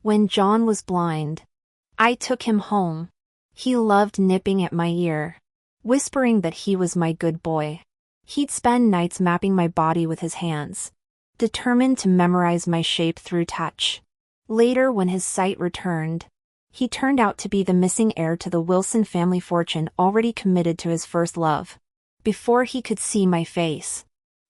When John was blind, I took him home. He loved nipping at my ear, whispering that he was my good boy. He'd spend nights mapping my body with his hands, determined to memorize my shape through touch. Later, when his sight returned, he turned out to be the missing heir to the Wilson family fortune, already committed to his first love. Before he could see my face,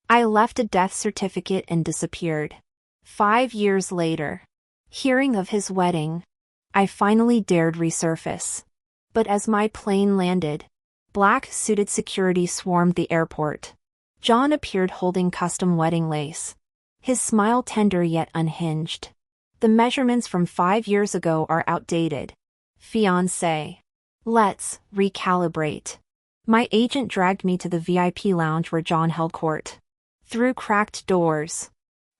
I left a death certificate and disappeared. 5 years later, hearing of his wedding, I finally dared resurface. But as my plane landed, black-suited security swarmed the airport. John appeared holding custom wedding lace, his smile tender yet unhinged. The measurements from 5 years ago are outdated. Fiancée. Let's recalibrate. My agent dragged me to the VIP lounge where John held court. Through cracked doors,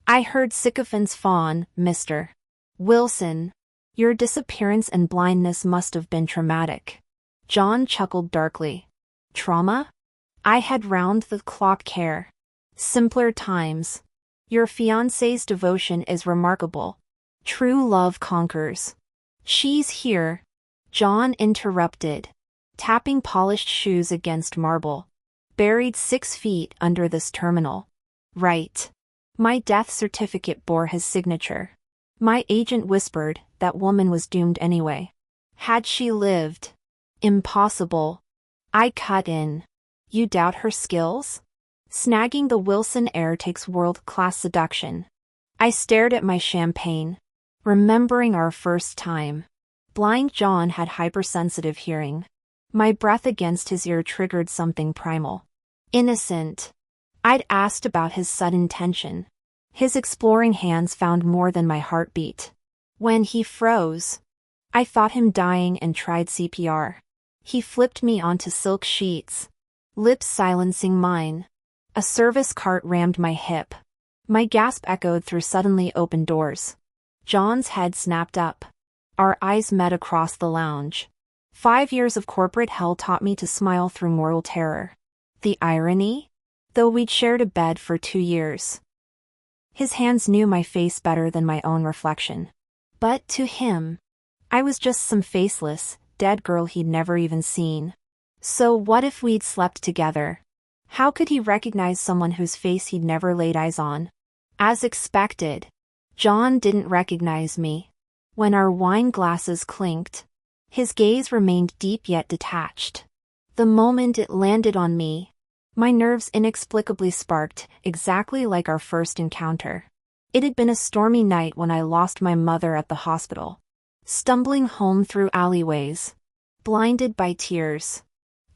I heard sycophants fawn, "Mr. Wilson, your disappearance and blindness must have been traumatic." John chuckled darkly. Trauma? I had round-the-clock care. Simpler times. Your fiancée's devotion is remarkable. True love conquers. She's here, John interrupted, tapping polished shoes against marble. Buried 6 feet under this terminal. Right. My death certificate bore his signature. My agent whispered that woman was doomed anyway. Had she lived? Impossible. I cut in. You doubt her skills? Snagging the Wilson heir takes world-class seduction. I stared at my champagne, remembering our first time. Blind John had hypersensitive hearing. My breath against his ear triggered something primal. Innocent. I'd asked about his sudden tension. His exploring hands found more than my heartbeat. When he froze, I thought him dying and tried CPR. He flipped me onto silk sheets, lips silencing mine. A service cart rammed my hip. My gasp echoed through suddenly opened doors. John's head snapped up. Our eyes met across the lounge. 5 years of corporate hell taught me to smile through mortal terror. The irony? Though we'd shared a bed for 2 years. His hands knew my face better than my own reflection. But to him, I was just some faceless, dead girl he'd never even seen. So what if we'd slept together? How could he recognize someone whose face he'd never laid eyes on? As expected, John didn't recognize me. When our wine glasses clinked, his gaze remained deep yet detached. The moment it landed on me, my nerves inexplicably sparked, exactly like our first encounter. It had been a stormy night when I lost my mother at the hospital. Stumbling home through alleyways, blinded by tears,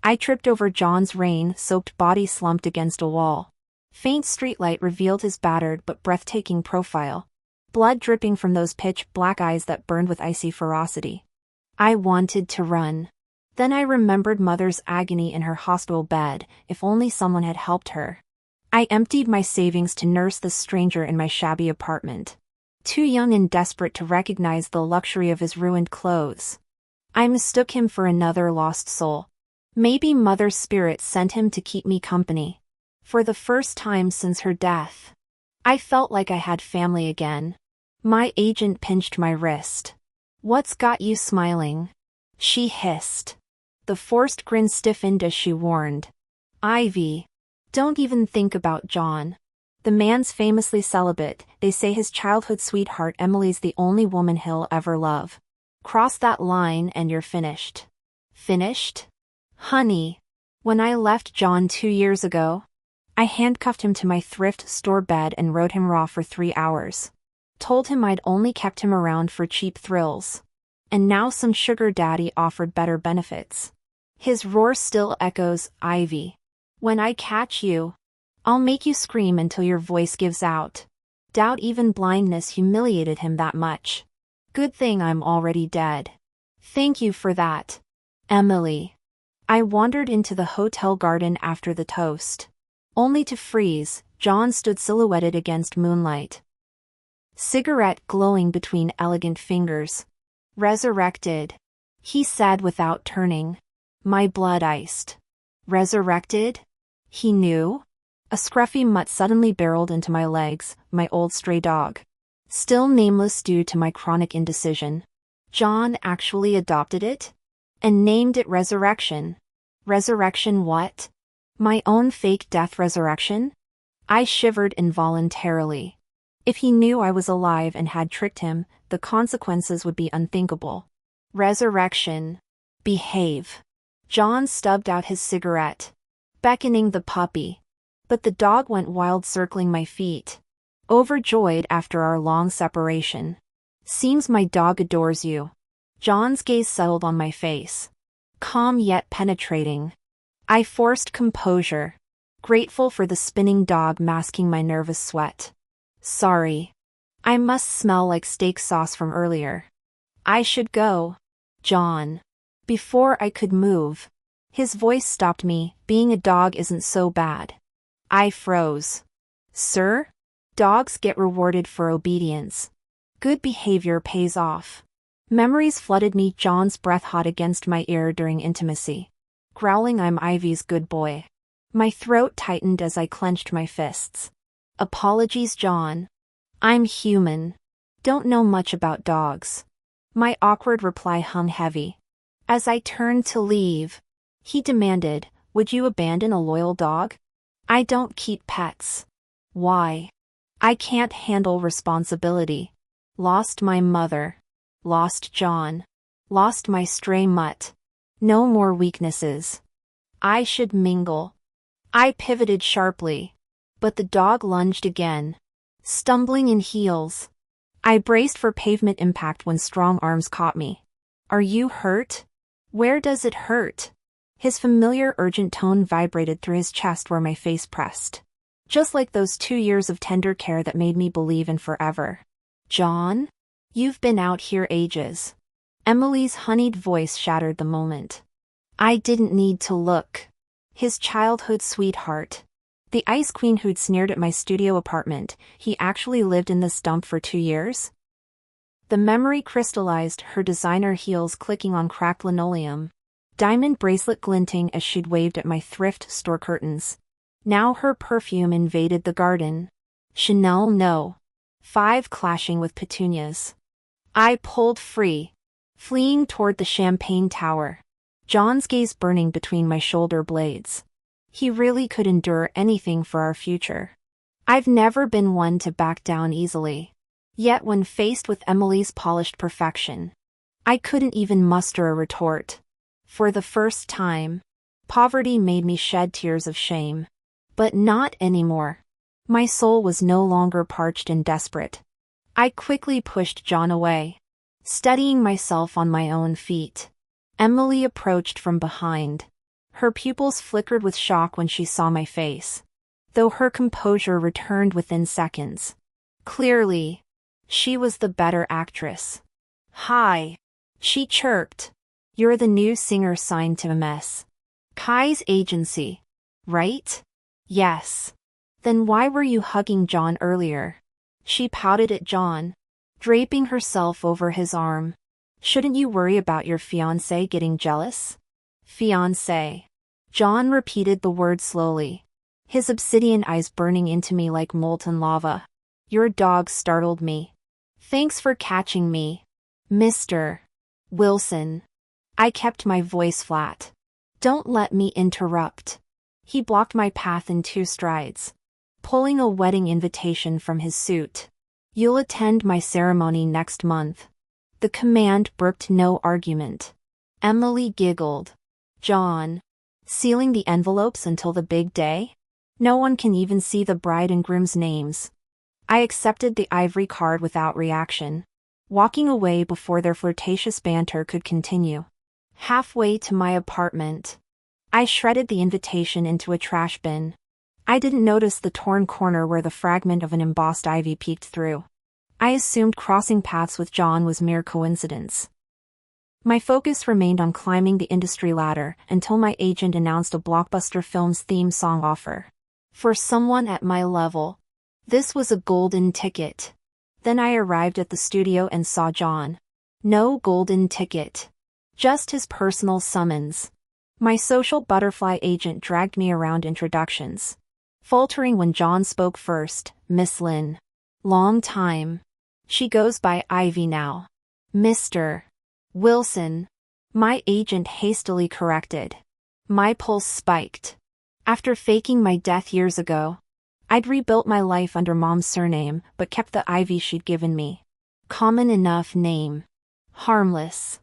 I tripped over John's rain-soaked body slumped against a wall. Faint streetlight revealed his battered but breathtaking profile, blood dripping from those pitch-black eyes that burned with icy ferocity. I wanted to run. Then I remembered Mother's agony in her hospital bed. If only someone had helped her. I emptied my savings to nurse the stranger in my shabby apartment. Too young and desperate to recognize the luxury of his ruined clothes, I mistook him for another lost soul. Maybe Mother's spirit sent him to keep me company. For the first time since her death, I felt like I had family again. My agent pinched my wrist. "What's got you smiling?" she hissed. The forced grin stiffened as she warned. "Ivy, don't even think about John. The man's famously celibate. They say his childhood sweetheart Emily's the only woman he'll ever love. Cross that line and you're finished." Finished? Honey, when I left John 2 years ago, I handcuffed him to my thrift store bed and rode him raw for 3 hours. Told him I'd only kept him around for cheap thrills. And now some sugar daddy offered better benefits. His roar still echoes, "Ivy, when I catch you, I'll make you scream until your voice gives out." Doubt even blindness humiliated him that much. Good thing I'm already dead. Thank you for that, Emily. I wandered into the hotel garden after the toast. Only to freeze. John stood silhouetted against moonlight. Cigarette glowing between elegant fingers. "Resurrected," he said without turning. My blood iced. Resurrected? He knew? A scruffy mutt suddenly barreled into my legs, my old stray dog. Still nameless due to my chronic indecision. John actually adopted it? And named it Resurrection. Resurrection what? My own fake death resurrection? I shivered involuntarily. If he knew I was alive and had tricked him, the consequences would be unthinkable. Resurrection. Behave. John stubbed out his cigarette, beckoning the puppy. But the dog went wild, circling my feet. Overjoyed after our long separation. Seems my dog adores you. John's gaze settled on my face. Calm yet penetrating. I forced composure, grateful for the spinning dog masking my nervous sweat. Sorry. I must smell like steak sauce from earlier. I should go. John. Before I could move, his voice stopped me. Being a dog isn't so bad. I froze. Sir? Dogs get rewarded for obedience. Good behavior pays off. Memories flooded me. John's breath hot against my ear during intimacy. Growling, I'm Ivy's good boy. My throat tightened as I clenched my fists. Apologies, John. I'm human. Don't know much about dogs. My awkward reply hung heavy. As I turned to leave, he demanded, would you abandon a loyal dog? I don't keep pets. Why? I can't handle responsibility. Lost my mother. Lost John. Lost my stray mutt. No more weaknesses. I should mingle. I pivoted sharply. But the dog lunged again. Stumbling in heels. I braced for pavement impact when strong arms caught me. Are you hurt? Where does it hurt? His familiar urgent tone vibrated through his chest where my face pressed. Just like those 2 years of tender care that made me believe in forever. John? You've been out here ages. Emily's honeyed voice shattered the moment. I didn't need to look. His childhood sweetheart. The ice queen who'd sneered at my studio apartment, he actually lived in this dump for 2 years? The memory crystallized, her designer heels clicking on cracked linoleum. Diamond bracelet glinting as she'd waved at my thrift store curtains. Now her perfume invaded the garden. Chanel No. 5 clashing with petunias. I pulled free, fleeing toward the champagne tower. John's gaze burning between my shoulder blades. He really could endure anything for our future. I've never been one to back down easily. Yet when faced with Emily's polished perfection, I couldn't even muster a retort. For the first time, poverty made me shed tears of shame. But not anymore. My soul was no longer parched and desperate. I quickly pushed John away, steadying myself on my own feet. Emily approached from behind. Her pupils flickered with shock when she saw my face, though her composure returned within seconds. Clearly, she was the better actress. Hi, she chirped. You're the new singer signed to MS. Kai's agency, right? Yes. Then why were you hugging John earlier? She pouted at John, draping herself over his arm. Shouldn't you worry about your fiancé getting jealous? Fiancé. John repeated the word slowly, his obsidian eyes burning into me like molten lava. Your dog startled me. Thanks for catching me, Mr. Wilson. I kept my voice flat. Don't let me interrupt. He blocked my path in 2 strides, pulling a wedding invitation from his suit. You'll attend my ceremony next month. The command brooked no argument. Emily giggled. John. Sealing the envelopes until the big day? No one can even see the bride and groom's names. I accepted the ivory card without reaction, walking away before their flirtatious banter could continue. Halfway to my apartment, I shredded the invitation into a trash bin. I didn't notice the torn corner where the fragment of an embossed ivy peeked through. I assumed crossing paths with John was mere coincidence. My focus remained on climbing the industry ladder until my agent announced a Blockbuster Films theme song offer. For someone at my level, this was a golden ticket. Then I arrived at the studio and saw John. No golden ticket. Just his personal summons. My social butterfly agent dragged me around introductions, faltering when John spoke first. Miss Lynn. Long time. She goes by Ivy now. Mr. Wilson. My agent hastily corrected. My pulse spiked. After faking my death years ago, I'd rebuilt my life under Mom's surname but kept the Ivy she'd given me. Common enough name. Harmless.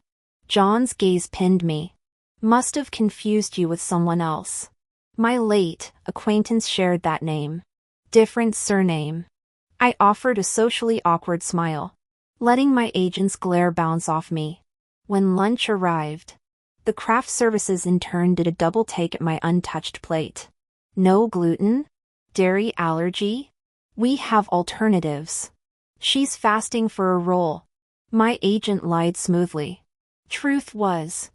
John's gaze pinned me. Must have confused you with someone else. My late acquaintance shared that name. Different surname. I offered a socially awkward smile, letting my agent's glare bounce off me. When lunch arrived, the craft services intern did a double take at my untouched plate. No gluten? Dairy allergy? We have alternatives. She's fasting for a role. My agent lied smoothly. Truth was,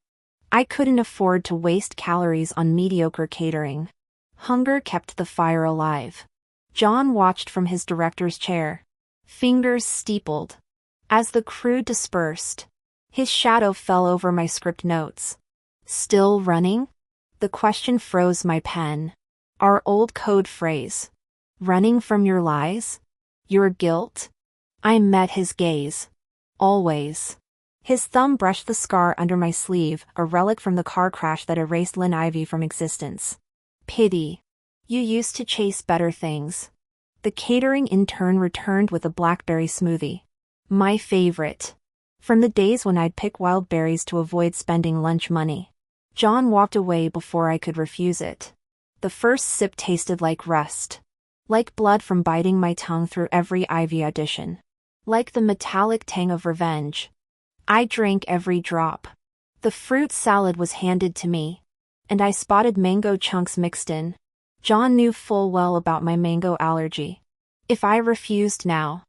I couldn't afford to waste calories on mediocre catering. Hunger kept the fire alive. John watched from his director's chair, fingers steepled. As the crew dispersed, his shadow fell over my script notes. Still running? The question froze my pen. Our old code phrase. Running from your lies? Your guilt? I met his gaze. Always. His thumb brushed the scar under my sleeve, a relic from the car crash that erased Lynn Ivy from existence. Pity. You used to chase better things. The catering intern returned with a blackberry smoothie. My favorite. From the days when I'd pick wild berries to avoid spending lunch money. John walked away before I could refuse it. The first sip tasted like rust. Like blood from biting my tongue through every Ivy audition. Like the metallic tang of revenge. I drank every drop. The fruit salad was handed to me, and I spotted mango chunks mixed in. John knew full well about my mango allergy. If I refused now,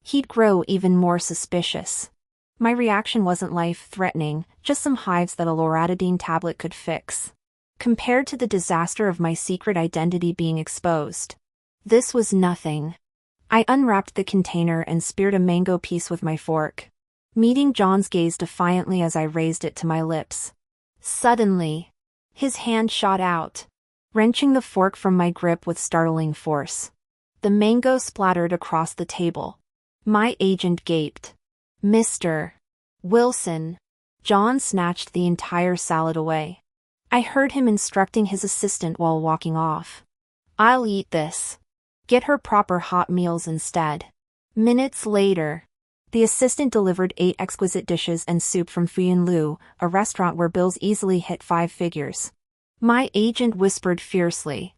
he'd grow even more suspicious. My reaction wasn't life-threatening, just some hives that a loratadine tablet could fix. Compared to the disaster of my secret identity being exposed, this was nothing. I unwrapped the container and speared a mango piece with my fork, meeting John's gaze defiantly as I raised it to my lips. Suddenly, his hand shot out, wrenching the fork from my grip with startling force. The mango splattered across the table. My agent gaped. Mr. Wilson. John snatched the entire salad away. I heard him instructing his assistant while walking off. I'll eat this. Get her proper hot meals instead. Minutes later, the assistant delivered 8 exquisite dishes and soup from Fuyun Lu, a restaurant where bills easily hit 5 figures. My agent whispered fiercely.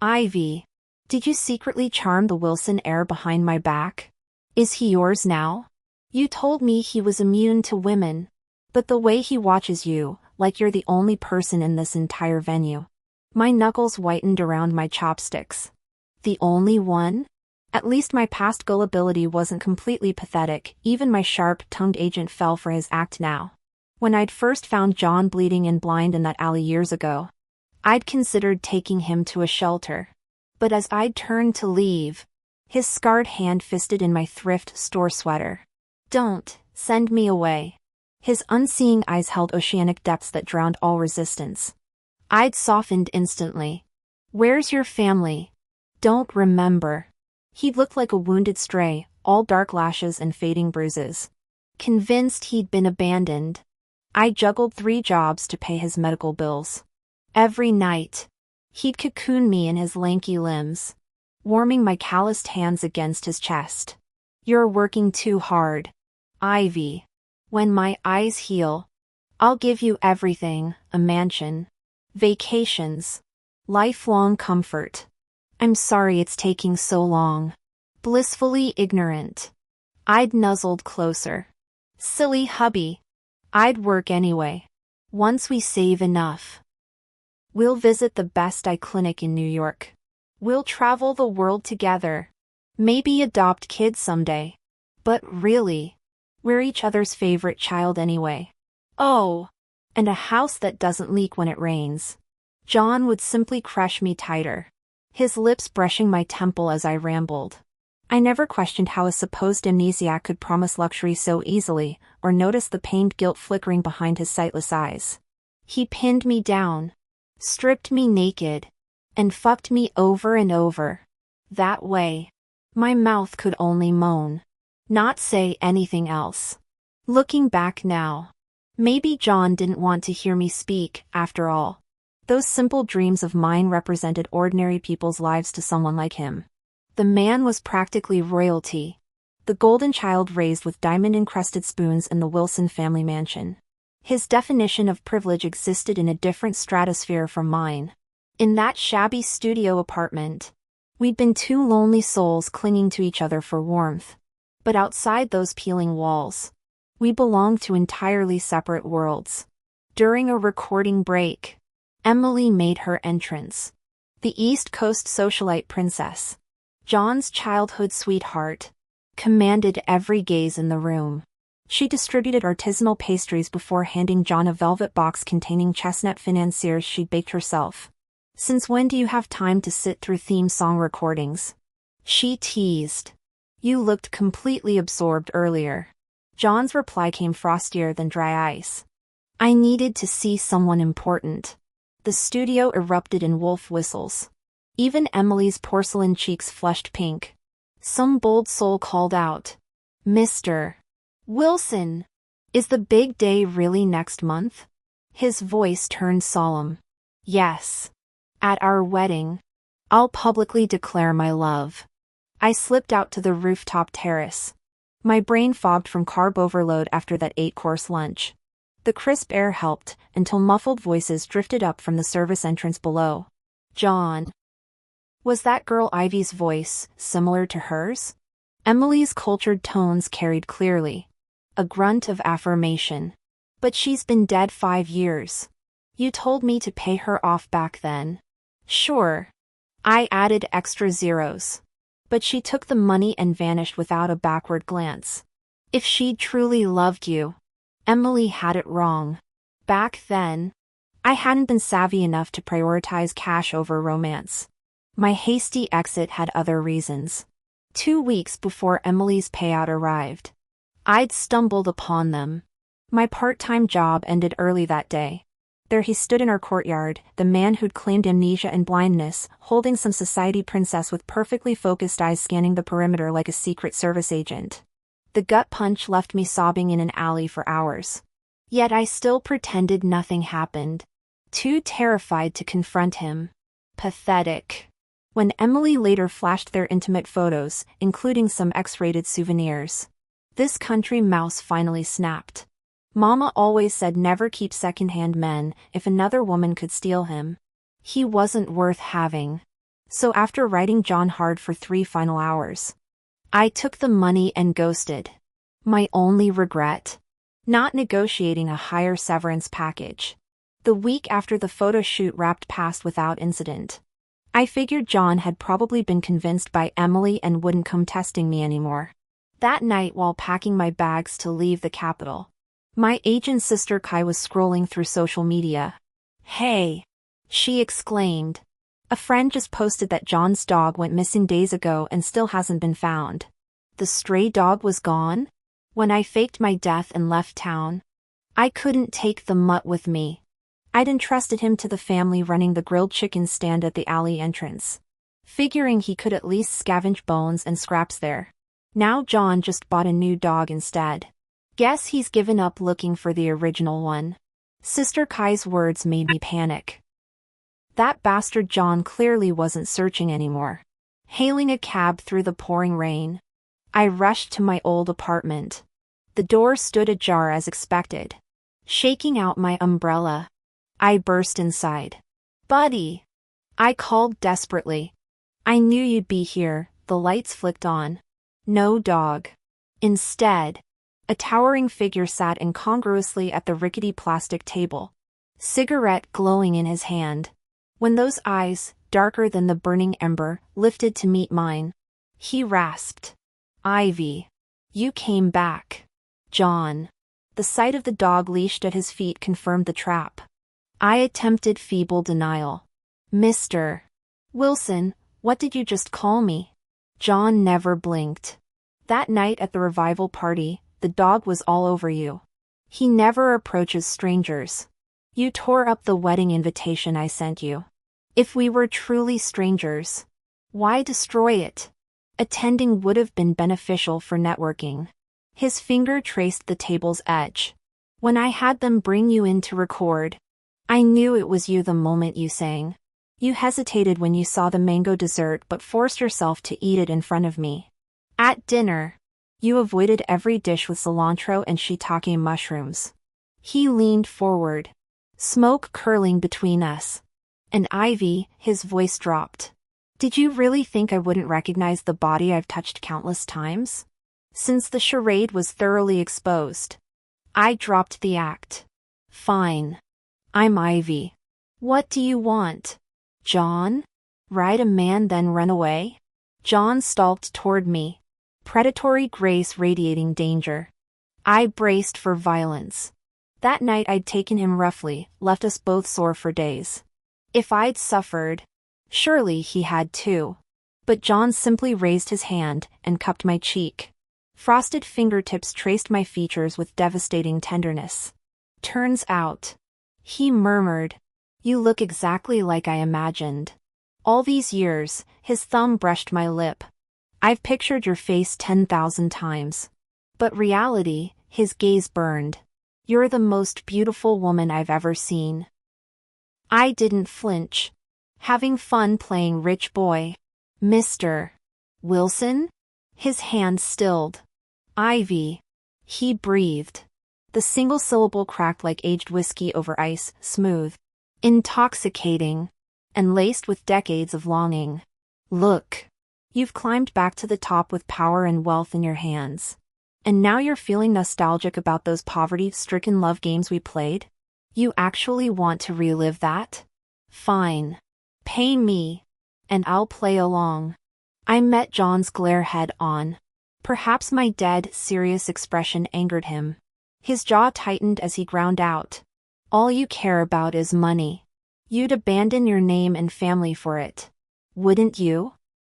Ivy, did you secretly charm the Wilson heir behind my back? Is he yours now? You told me he was immune to women, but the way he watches you, like you're the only person in this entire venue. My knuckles whitened around my chopsticks. The only one? At least my past gullibility wasn't completely pathetic, even my sharp-tongued agent fell for his act now. When I'd first found John bleeding and blind in that alley years ago, I'd considered taking him to a shelter. But as I'd turned to leave, his scarred hand fisted in my thrift store sweater. Don't send me away. His unseeing eyes held oceanic depths that drowned all resistance. I'd softened instantly. Where's your family? Don't remember. He looked like a wounded stray, all dark lashes and fading bruises. Convinced he'd been abandoned, I juggled 3 jobs to pay his medical bills. Every night, he'd cocoon me in his lanky limbs, warming my calloused hands against his chest. You're working too hard, Ivy. When my eyes heal, I'll give you everything, a mansion, vacations, lifelong comfort. I'm sorry it's taking so long. Blissfully ignorant. I'd nuzzled closer. Silly hubby. I'd work anyway. Once we save enough, we'll visit the best eye clinic in New York. We'll travel the world together. Maybe adopt kids someday. But really, we're each other's favorite child anyway. Oh, and a house that doesn't leak when it rains. John would simply crush me tighter, his lips brushing my temple as I rambled. I never questioned how a supposed amnesiac could promise luxury so easily, or notice the pained guilt flickering behind his sightless eyes. He pinned me down, stripped me naked, and fucked me over and over. That way, my mouth could only moan. not say anything else. Looking back now, maybe John didn't want to hear me speak, after all. Those simple dreams of mine represented ordinary people's lives to someone like him. The man was practically royalty. The golden child raised with diamond-encrusted spoons in the Wilson family mansion. His definition of privilege existed in a different stratosphere from mine. In that shabby studio apartment, we'd been two lonely souls clinging to each other for warmth. But outside those peeling walls, we belonged to entirely separate worlds. During a recording break, Emily made her entrance. The East Coast socialite princess, John's childhood sweetheart, commanded every gaze in the room. She distributed artisanal pastries before handing John a velvet box containing chestnut financiers she'd baked herself. "Since when do you have time to sit through theme song recordings?" she teased. "You looked completely absorbed earlier." John's reply came frostier than dry ice. "I needed to see someone important." The studio erupted in wolf whistles. Even Emily's porcelain cheeks flushed pink. Some bold soul called out, "Mr. Wilson, is the big day really next month?" His voice turned solemn. "Yes. At our wedding, I'll publicly declare my love." I slipped out to the rooftop terrace. My brain fogged from carb overload after that 8-course lunch. The crisp air helped, until muffled voices drifted up from the service entrance below. "John." Was that girl Ivy's voice similar to hers? Emily's cultured tones carried clearly. A grunt of affirmation. "But she's been dead 5 years. You told me to pay her off back then." "Sure." I added extra zeros. "But she took the money and vanished without a backward glance. If she truly loved you, Emily had it wrong. Back then, I hadn't been savvy enough to prioritize cash over romance. My hasty exit had other reasons. 2 weeks before Emily's payout arrived, I'd stumbled upon them. My part-time job ended early that day. There he stood in our courtyard, the man who'd claimed amnesia and blindness, holding some society princess with perfectly focused eyes scanning the perimeter like a Secret Service agent. The gut punch left me sobbing in an alley for hours. Yet I still pretended nothing happened. Too terrified to confront him. Pathetic. When Emily later flashed their intimate photos, including some X-rated souvenirs, this country mouse finally snapped. Mama always said never keep second-hand men if another woman could steal him. He wasn't worth having. So after writing John hard for 3 final hours, I took the money and ghosted. My only regret? Not negotiating a higher severance package. The week after the photo shoot wrapped past without incident, I figured John had probably been convinced by Emily and wouldn't come testing me anymore. That night while packing my bags to leave the capital, my agent's sister Kai was scrolling through social media. "Hey!" she exclaimed. "A friend just posted that John's dog went missing days ago and still hasn't been found." The stray dog was gone? When I faked my death and left town, I couldn't take the mutt with me. I'd entrusted him to the family running the grilled chicken stand at the alley entrance, figuring he could at least scavenge bones and scraps there. Now John just bought a new dog instead. Guess he's given up looking for the original one. Sister Kai's words made me panic. That bastard John clearly wasn't searching anymore. Hailing a cab through the pouring rain, I rushed to my old apartment. The door stood ajar as expected. Shaking out my umbrella, I burst inside. "Buddy!" I called desperately. "I knew you'd be here." The lights flicked on. No dog. Instead, a towering figure sat incongruously at the rickety plastic table, cigarette glowing in his hand. When those eyes, darker than the burning ember, lifted to meet mine, he rasped, "Ivy, you came back." "John." The sight of the dog leashed at his feet confirmed the trap. I attempted feeble denial. "Mr. Wilson, what did you just call me?" John never blinked. "That night at the revival party, the dog was all over you. He never approaches strangers. You tore up the wedding invitation I sent you. If we were truly strangers, why destroy it?" Attending would have been beneficial for networking. His finger traced the table's edge. When I had them bring you in to record, I knew it was you the moment you sang. You hesitated when you saw the mango dessert but forced yourself to eat it in front of me. At dinner, you avoided every dish with cilantro and shiitake mushrooms. He leaned forward, smoke curling between us. And Ivy, his voice dropped. Did you really think I wouldn't recognize the body I've touched countless times? Since the charade was thoroughly exposed, I dropped the act. Fine. I'm Ivy. What do you want? John? Ride a man then run away? John stalked toward me, predatory grace radiating danger. I braced for violence. That night I'd taken him roughly, left us both sore for days. If I'd suffered, surely he had too. But John simply raised his hand and cupped my cheek. Frosted fingertips traced my features with devastating tenderness. Turns out, he murmured, you look exactly like I imagined. All these years, his thumb brushed my lip. I've pictured your face 10,000 times. But reality, his gaze burned. You're the most beautiful woman I've ever seen. I didn't flinch. Having fun playing rich boy. Mr. Wilson? His hand stilled. Ivy. He breathed. The single syllable cracked like aged whiskey over ice, smooth, intoxicating, and laced with decades of longing. Look. You've climbed back to the top with power and wealth in your hands. And now you're feeling nostalgic about those poverty-stricken love games we played? You actually want to relive that? Fine. Pay me, and I'll play along. I met John's glare head on. Perhaps my dead, serious expression angered him. His jaw tightened as he ground out. All you care about is money. You'd abandon your name and family for it. Wouldn't you?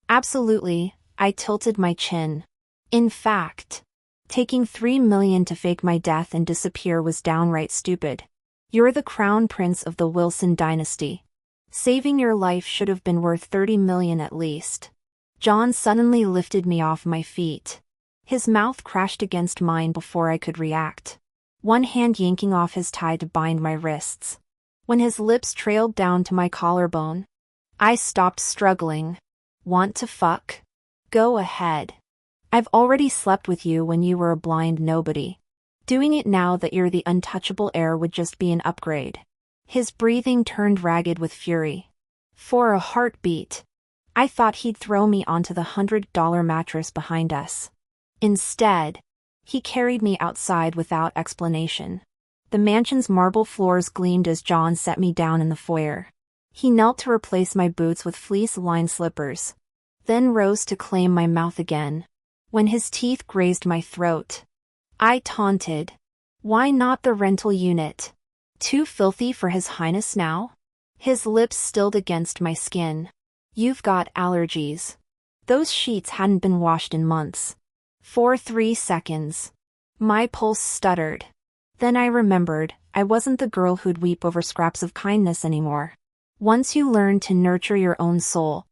Absolutely, I tilted my chin. In fact, taking $3 million to fake my death and disappear was downright stupid. You're the crown prince of the Wilson dynasty. Saving your life should have been worth $30 million at least. John suddenly lifted me off my feet. His mouth crashed against mine before I could react, one hand yanking off his tie to bind my wrists. When his lips trailed down to my collarbone, I stopped struggling. Want to fuck? Go ahead. I've already slept with you when you were a blind nobody. Doing it now that you're the untouchable heir would just be an upgrade. His breathing turned ragged with fury. For a heartbeat, I thought he'd throw me onto the $100 mattress behind us. Instead, he carried me outside without explanation. The mansion's marble floors gleamed as John set me down in the foyer. He knelt to replace my boots with fleece-lined slippers, then rose to claim my mouth again. When his teeth grazed my throat, I taunted. Why not the rental unit? Too filthy for His Highness now? His lips stilled against my skin. You've got allergies. Those sheets hadn't been washed in months. For 3 seconds, my pulse stuttered. Then I remembered, I wasn't the girl who'd weep over scraps of kindness anymore. Once you learn to nurture your own soul,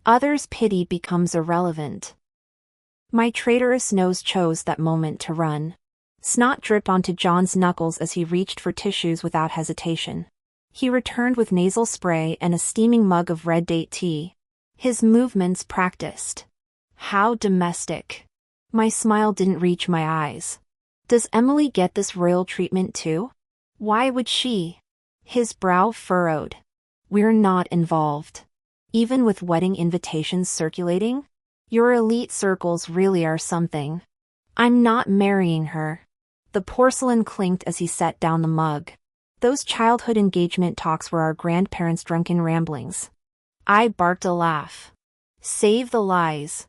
others' pity becomes irrelevant. My traitorous nose chose that moment to run. Snot dripped onto John's knuckles as he reached for tissues without hesitation. He returned with nasal spray and a steaming mug of red date tea. His movements practiced. How domestic. My smile didn't reach my eyes. Does Emily get this royal treatment too? Why would she? His brow furrowed. We're not involved. Even with wedding invitations circulating? Your elite circles really are something. I'm not marrying her. The porcelain clinked as he set down the mug. Those childhood engagement talks were our grandparents' drunken ramblings. I barked a laugh. Save the lies.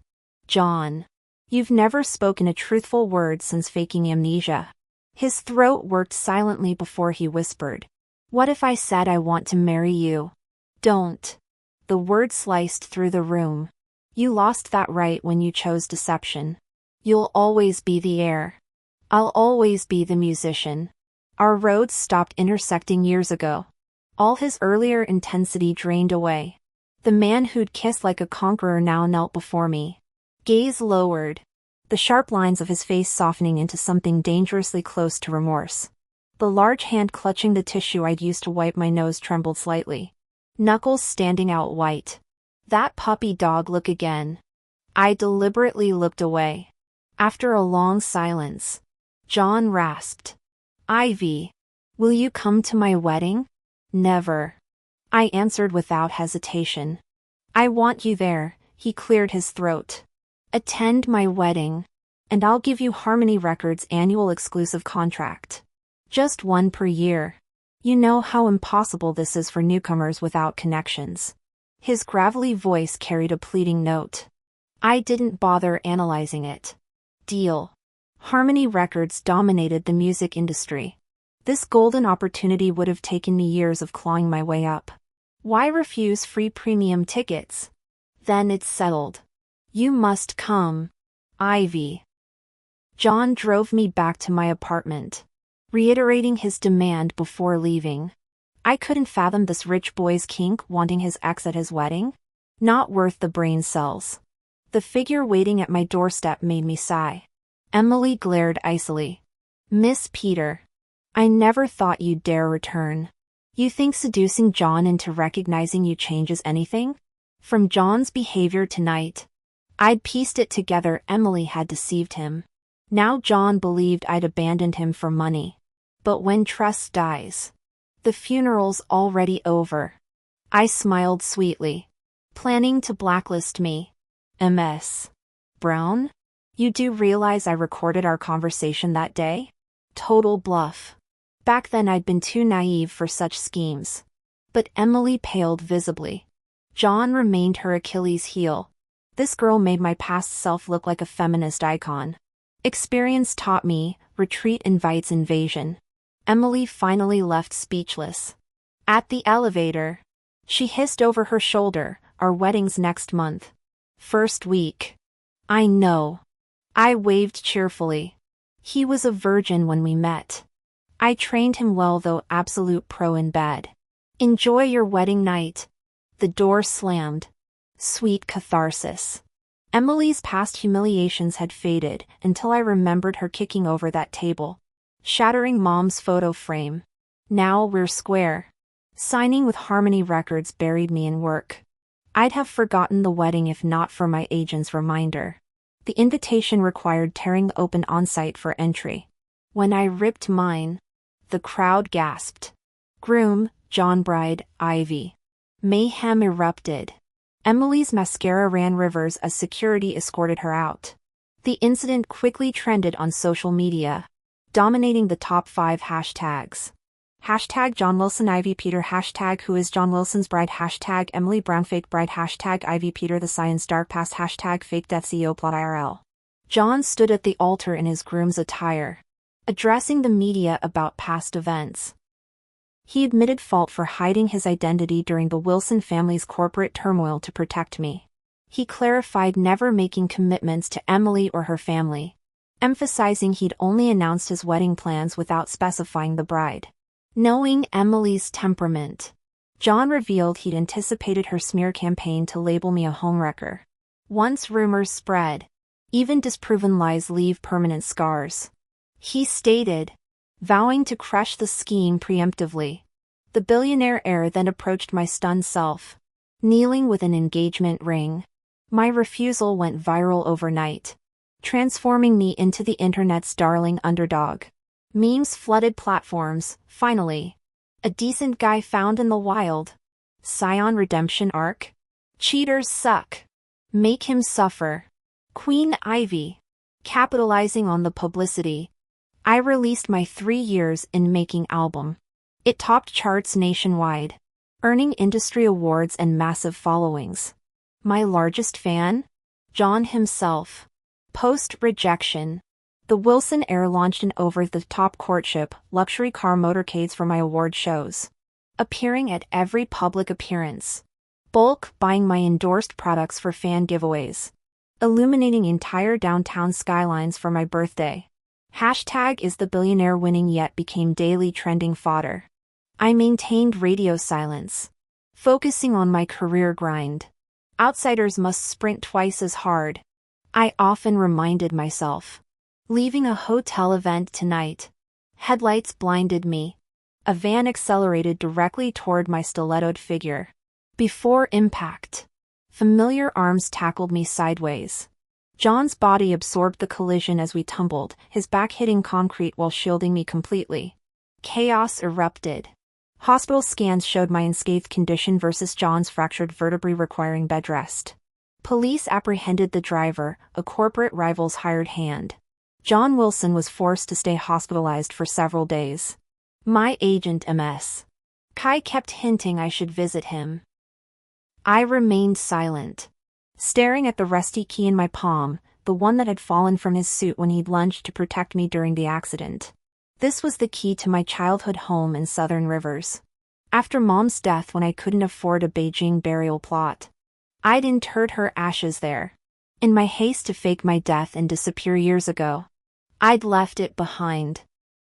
John. You've never spoken a truthful word since faking amnesia. His throat worked silently before he whispered. What if I said I want to marry you? Don't. The word sliced through the room. You lost that right when you chose deception. You'll always be the heir. I'll always be the musician. Our roads stopped intersecting years ago. All his earlier intensity drained away. The man who'd kissed like a conqueror now knelt before me. Gaze lowered. The sharp lines of his face softening into something dangerously close to remorse. The large hand clutching the tissue I'd used to wipe my nose trembled slightly. Knuckles standing out white. That puppy dog look again. I deliberately looked away. After a long silence, John rasped. Ivy, will you come to my wedding? Never. I answered without hesitation. I want you there, he cleared his throat. Attend my wedding, and I'll give you Harmony Records' annual exclusive contract. Just one per year. You know how impossible this is for newcomers without connections. His gravelly voice carried a pleading note. I didn't bother analyzing it. Deal. Harmony Records dominated the music industry. This golden opportunity would have taken me years of clawing my way up. Why refuse free premium tickets? Then it's settled. You must come, Ivy. John drove me back to my apartment, reiterating his demand before leaving. I couldn't fathom this rich boy's kink wanting his ex at his wedding. Not worth the brain cells. The figure waiting at my doorstep made me sigh. Emily glared icily. Miss Peter, I never thought you'd dare return. You think seducing John into recognizing you changes anything? From John's behavior tonight, I'd pieced it together. Emily had deceived him. Now John believed I'd abandoned him for money. But when trust dies, the funeral's already over. I smiled sweetly. Planning to blacklist me? Ms. Brown? You do realize I recorded our conversation that day? Total bluff. Back then I'd been too naive for such schemes. But Emily paled visibly. John remained her Achilles heel. This girl made my past self look like a feminist icon. Experience taught me, retreat invites invasion. Emily finally left speechless. At the elevator, she hissed over her shoulder, our wedding's next month. First week. I know. I waved cheerfully. He was a virgin when we met. I trained him well, though absolute pro in bed. Enjoy your wedding night. The door slammed. Sweet catharsis. Emily's past humiliations had faded until I remembered her kicking over that table, shattering Mom's photo frame. Now we're square. Signing with Harmony Records buried me in work. I'd have forgotten the wedding if not for my agent's reminder. The invitation required tearing open on-site for entry. When I ripped mine, the crowd gasped. Groom, John, bride, Ivy. Mayhem erupted. Emily's mascara ran rivers as security escorted her out. The incident quickly trended on social media, dominating the top 5 hashtags. Hashtag John Wilson Ivy Peter. Hashtag Who is John Wilson's bride. Hashtag Emily Brown fake bride. Hashtag Ivy Peter the science dark past. Hashtag fake death CEO plot IRL. John stood at the altar in his groom's attire, addressing the media about past events. He admitted fault for hiding his identity during the Wilson family's corporate turmoil to protect me. He clarified never making commitments to Emily or her family, emphasizing he'd only announced his wedding plans without specifying the bride. Knowing Emily's temperament, John revealed he'd anticipated her smear campaign to label me a homewrecker. Once rumors spread, even disproven lies leave permanent scars. He stated, vowing to crush the scheme preemptively. The billionaire heir then approached my stunned self, kneeling with an engagement ring. My refusal went viral overnight, transforming me into the internet's darling underdog. Memes flooded platforms. Finally, a decent guy found in the wild. Scion redemption arc? Cheaters suck. Make him suffer. Queen Ivy. Capitalizing on the publicity, I released my 3 years in making album. It topped charts nationwide, earning industry awards and massive followings. My largest fan? John himself. Post-rejection, the Wilson heir launched an over-the-top courtship, luxury car motorcades for my award shows, appearing at every public appearance, bulk buying my endorsed products for fan giveaways, illuminating entire downtown skylines for my birthday. Hashtag is the billionaire winning yet became daily trending fodder. I maintained radio silence, focusing on my career grind. Outsiders must sprint twice as hard. I often reminded myself. Leaving a hotel event tonight. Headlights blinded me. A van accelerated directly toward my stilettoed figure. Before impact, familiar arms tackled me sideways. John's body absorbed the collision as we tumbled, his back hitting concrete while shielding me completely. Chaos erupted. Hospital scans showed my unscathed condition versus John's fractured vertebrae requiring bed rest. Police apprehended the driver, a corporate rival's hired hand. John Wilson was forced to stay hospitalized for several days. My agent MS. Kai kept hinting I should visit him. I remained silent, staring at the rusty key in my palm, the one that had fallen from his suit when he'd lunged to protect me during the accident. This was the key to my childhood home in Southern Rivers. After Mom's death when I couldn't afford a Beijing burial plot, I'd interred her ashes there. In my haste to fake my death and disappear years ago, I'd left it behind.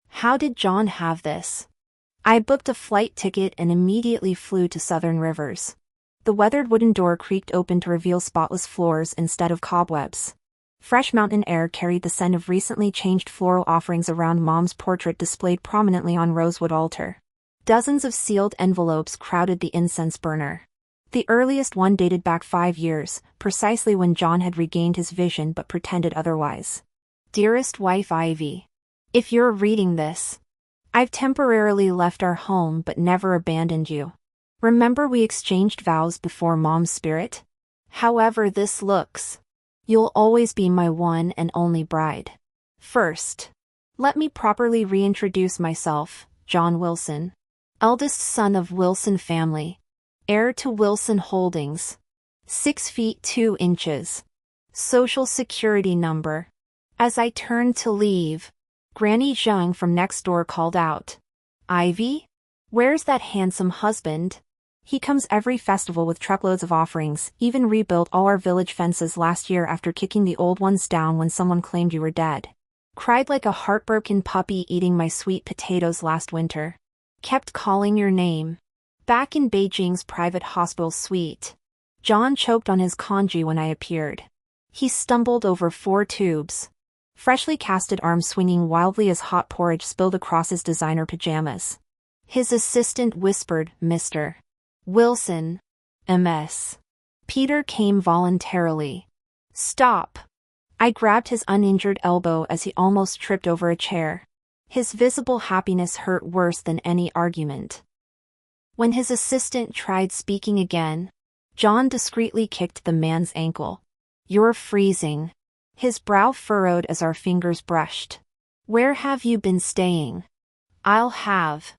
How did John have this? I booked a flight ticket and immediately flew to Southern Rivers. The weathered wooden door creaked open to reveal spotless floors instead of cobwebs. Fresh mountain air carried the scent of recently changed floral offerings around Mom's portrait displayed prominently on rosewood altar. Dozens of sealed envelopes crowded the incense burner. The earliest one dated back 5 years, precisely when John had regained his vision but pretended otherwise. Dearest wife Ivy, if you're reading this, I've temporarily left our home but never abandoned you. Remember we exchanged vows before Mom's spirit? However this looks, you'll always be my one and only bride. First, let me properly reintroduce myself, John Wilson. Eldest son of Wilson family. Heir to Wilson Holdings. 6 feet 2 inches. Social security number. As I turned to leave, Granny Zhang from next door called out. Ivy? Where's that handsome husband? He comes every festival with truckloads of offerings, even rebuilt all our village fences last year after kicking the old ones down when someone claimed you were dead. Cried like a heartbroken puppy eating my sweet potatoes last winter. Kept calling your name. Back in Beijing's private hospital suite. John choked on his congee when I appeared. He stumbled over 4 tubes. Freshly casted arms swinging wildly as hot porridge spilled across his designer pajamas. His assistant whispered, Mr. Wilson. MS. Peter came voluntarily. Stop. I grabbed his uninjured elbow as he almost tripped over a chair. His visible happiness hurt worse than any argument. When his assistant tried speaking again, John discreetly kicked the man's ankle. You're freezing. His brow furrowed as our fingers brushed. Where have you been staying? I'll have.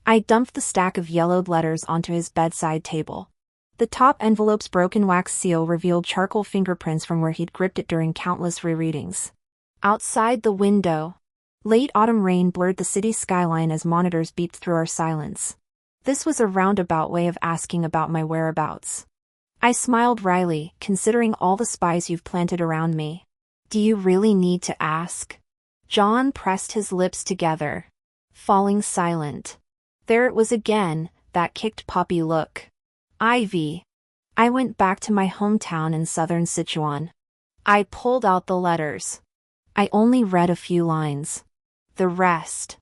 I dumped the stack of yellowed letters onto his bedside table. The top envelope's broken wax seal revealed charcoal fingerprints from where he'd gripped it during countless rereadings. Outside the window, late autumn rain blurred the city skyline as monitors beeped through our silence. This was a roundabout way of asking about my whereabouts. I smiled wryly, considering all the spies you've planted around me. Do you really need to ask? John pressed his lips together, falling silent. There it was again, that kicked puppy look. Ivy. I went back to my hometown in southern Sichuan. I pulled out the letters. I only read a few lines. The rest.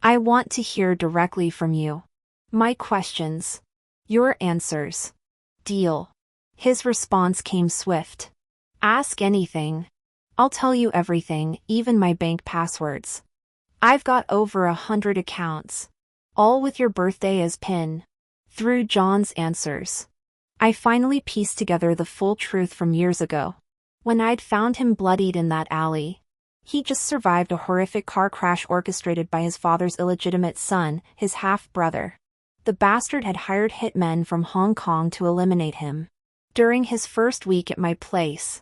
I want to hear directly from you. My questions. Your answers. Deal. His response came swift. Ask anything. I'll tell you everything, even my bank passwords. I've got over 100 accounts. All with your birthday as PIN. Through John's answers, I finally pieced together the full truth from years ago. When I'd found him bloodied in that alley. He just survived a horrific car crash orchestrated by his father's illegitimate son, his half-brother. The bastard had hired hitmen from Hong Kong to eliminate him. During his first week at my place,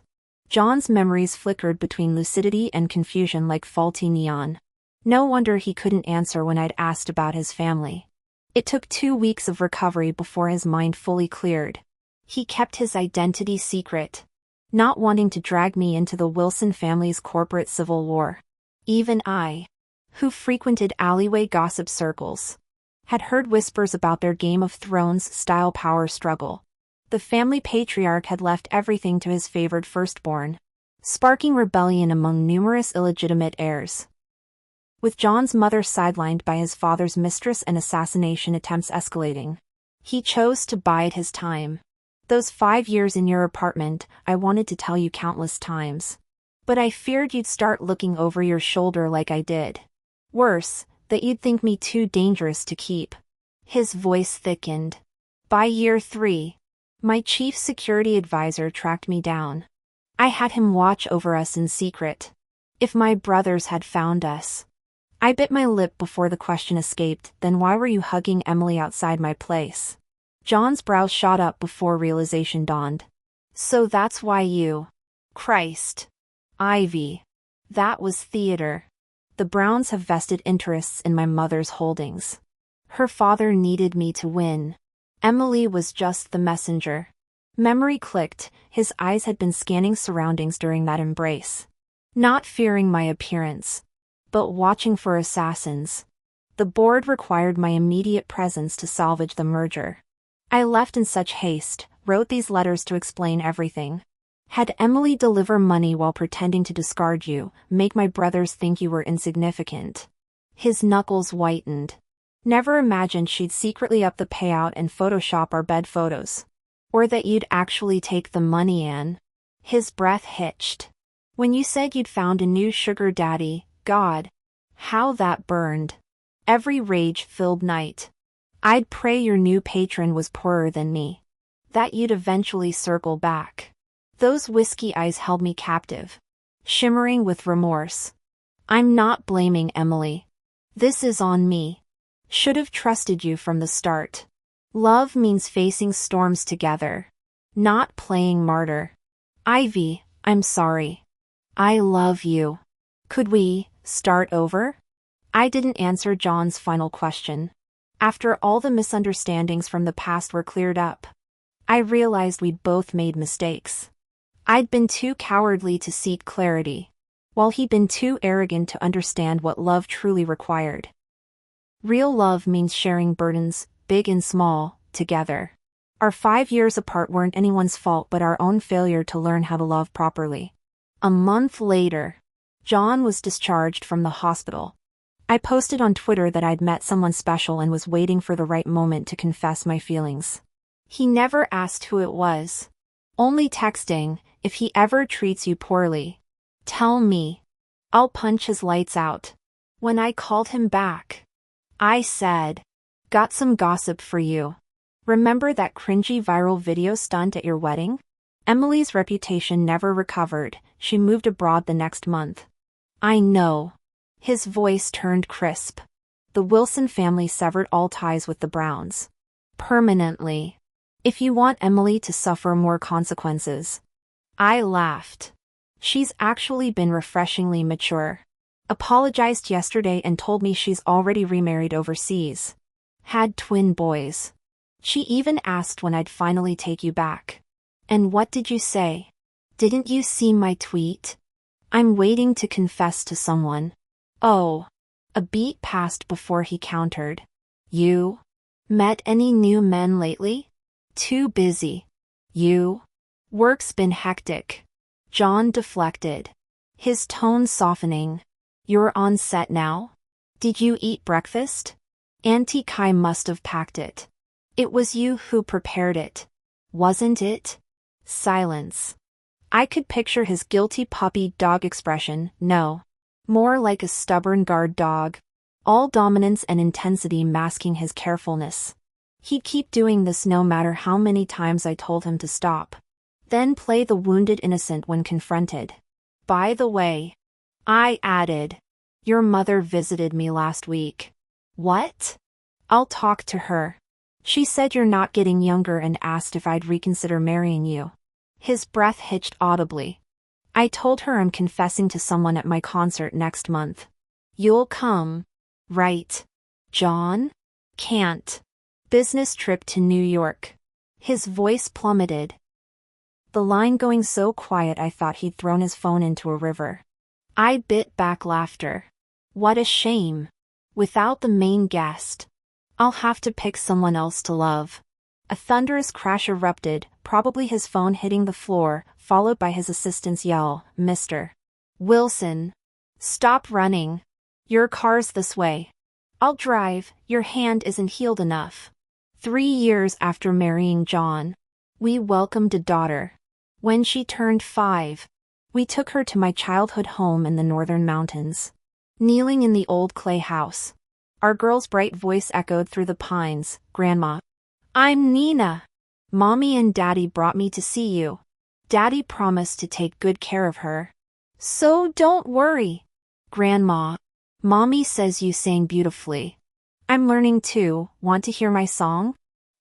John's memories flickered between lucidity and confusion like faulty neon. No wonder he couldn't answer when I'd asked about his family. It took 2 weeks of recovery before his mind fully cleared. He kept his identity secret, not wanting to drag me into the Wilson family's corporate civil war. Even I, who frequented alleyway gossip circles, had heard whispers about their Game of Thrones-style power struggle. The family patriarch had left everything to his favored firstborn. sparking rebellion among numerous illegitimate heirs. With John's mother sidelined by his father's mistress and assassination attempts escalating, he chose to bide his time. Those 5 years in your apartment, I wanted to tell you countless times. But I feared you'd start looking over your shoulder like I did. Worse, that you'd think me too dangerous to keep. His voice thickened. By year 3, my chief security advisor tracked me down. I had him watch over us in secret. If my brothers had found us. I bit my lip before the question escaped, then why were you hugging Emily outside my place? John's brows shot up before realization dawned. So that's why you. Christ. Ivy. That was theater. The Browns have vested interests in my mother's holdings. Her father needed me to win. Emily was just the messenger. Memory clicked, his eyes had been scanning surroundings during that embrace. Not fearing my appearance, but watching for assassins. The board required my immediate presence to salvage the merger. I left in such haste, wrote these letters to explain everything. Had Emily deliver money while pretending to discard you, make my brothers think you were insignificant. His knuckles whitened. Never imagined she'd secretly up the payout and Photoshop our bed photos. Or that you'd actually take the money, Anne. His breath hitched. When you said you'd found a new sugar daddy, God. How that burned. Every rage-filled night. I'd pray your new patron was poorer than me. That you'd eventually circle back. Those whiskey eyes held me captive. Shimmering with remorse. I'm not blaming Emily. This is on me. Should have trusted you from the start. Love means facing storms together. Not playing martyr. Ivy, I'm sorry. I love you. Could we start over? I didn't answer John's final question. After all the misunderstandings from the past were cleared up, I realized we'd both made mistakes. I'd been too cowardly to seek clarity, while he'd been too arrogant to understand what love truly required. Real love means sharing burdens, big and small, together. Our 5 years apart weren't anyone's fault but our own failure to learn how to love properly. A month later, John was discharged from the hospital. I posted on Twitter that I'd met someone special and was waiting for the right moment to confess my feelings. He never asked who it was. Only texting, if he ever treats you poorly, tell me. I'll punch his lights out. When I called him back, I said, got some gossip for you. Remember that cringy viral video stunt at your wedding? Emily's reputation never recovered, she moved abroad the next month. I know. His voice turned crisp. The Wilson family severed all ties with the Browns. Permanently. If you want Emily to suffer more consequences. I laughed. She's actually been refreshingly mature. Apologized yesterday and told me she's already remarried overseas. Had twin boys. She even asked when I'd finally take you back. And what did you say? Didn't you see my tweet? I'm waiting to confess to someone. Oh. A beat passed before he countered. You? Met any new men lately? Too busy. You? Work's been hectic. John deflected. His tone softening. You're on set now? Did you eat breakfast? Auntie Kai must have packed it. It was you who prepared it. Wasn't it? Silence. I could picture his guilty puppy dog expression, no. More like a stubborn guard dog. All dominance and intensity masking his carefulness. He'd keep doing this no matter how many times I told him to stop. Then play the wounded innocent when confronted. By the way, I added, your mother visited me last week. What? I'll talk to her. She said you're not getting younger and asked if I'd reconsider marrying you. His breath hitched audibly. I told her I'm confessing to someone at my concert next month. You'll come, right? John? Can't. Business trip to New York. His voice plummeted. The line going so quiet I thought he'd thrown his phone into a river. I bit back laughter. What a shame. Without the main guest. I'll have to pick someone else to love. A thunderous crash erupted, probably his phone hitting the floor, followed by his assistant's yell, "Mr. Wilson, stop running. Your car's this way. I'll drive, your hand isn't healed enough." 3 years after marrying John, we welcomed a daughter. When she turned 5, we took her to my childhood home in the northern mountains. Kneeling in the old clay house, our girl's bright voice echoed through the pines, "Grandma, I'm Nina. Mommy and Daddy brought me to see you. Daddy promised to take good care of her. So don't worry. Grandma, Mommy says you sang beautifully. I'm learning too. Want to hear my song?"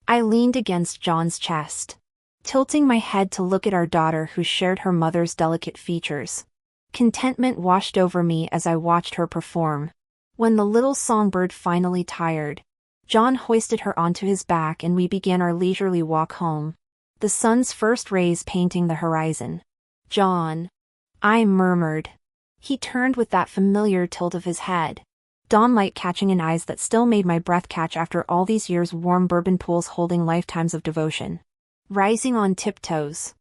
I leaned against John's chest, tilting my head to look at our daughter who shared her mother's delicate features. Contentment washed over me as I watched her perform. When the little songbird finally tired, John hoisted her onto his back and we began our leisurely walk home, the sun's first rays painting the horizon. "John," I murmured. He turned with that familiar tilt of his head, dawnlight catching in eyes that still made my breath catch after all these years, warm bourbon pools holding lifetimes of devotion. Rising on tiptoes,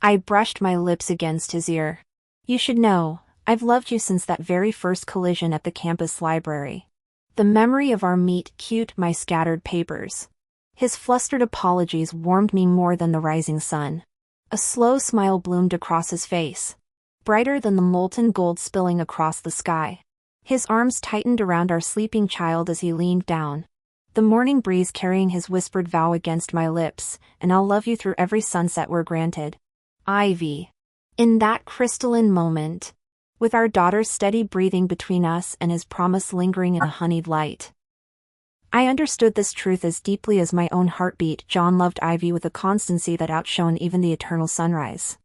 I brushed my lips against his ear. "You should know, I've loved you since that very first collision at the campus library." The memory of our meet cued my scattered papers. His flustered apologies warmed me more than the rising sun. A slow smile bloomed across his face, brighter than the molten gold spilling across the sky. His arms tightened around our sleeping child as he leaned down, the morning breeze carrying his whispered vow against my lips, "And I'll love you through every sunset we're granted." Ivy. In that crystalline moment, with our daughter's steady breathing between us and his promise lingering in a honeyed light, I understood this truth as deeply as my own heartbeat. John loved Ivy with a constancy that outshone even the eternal sunrise.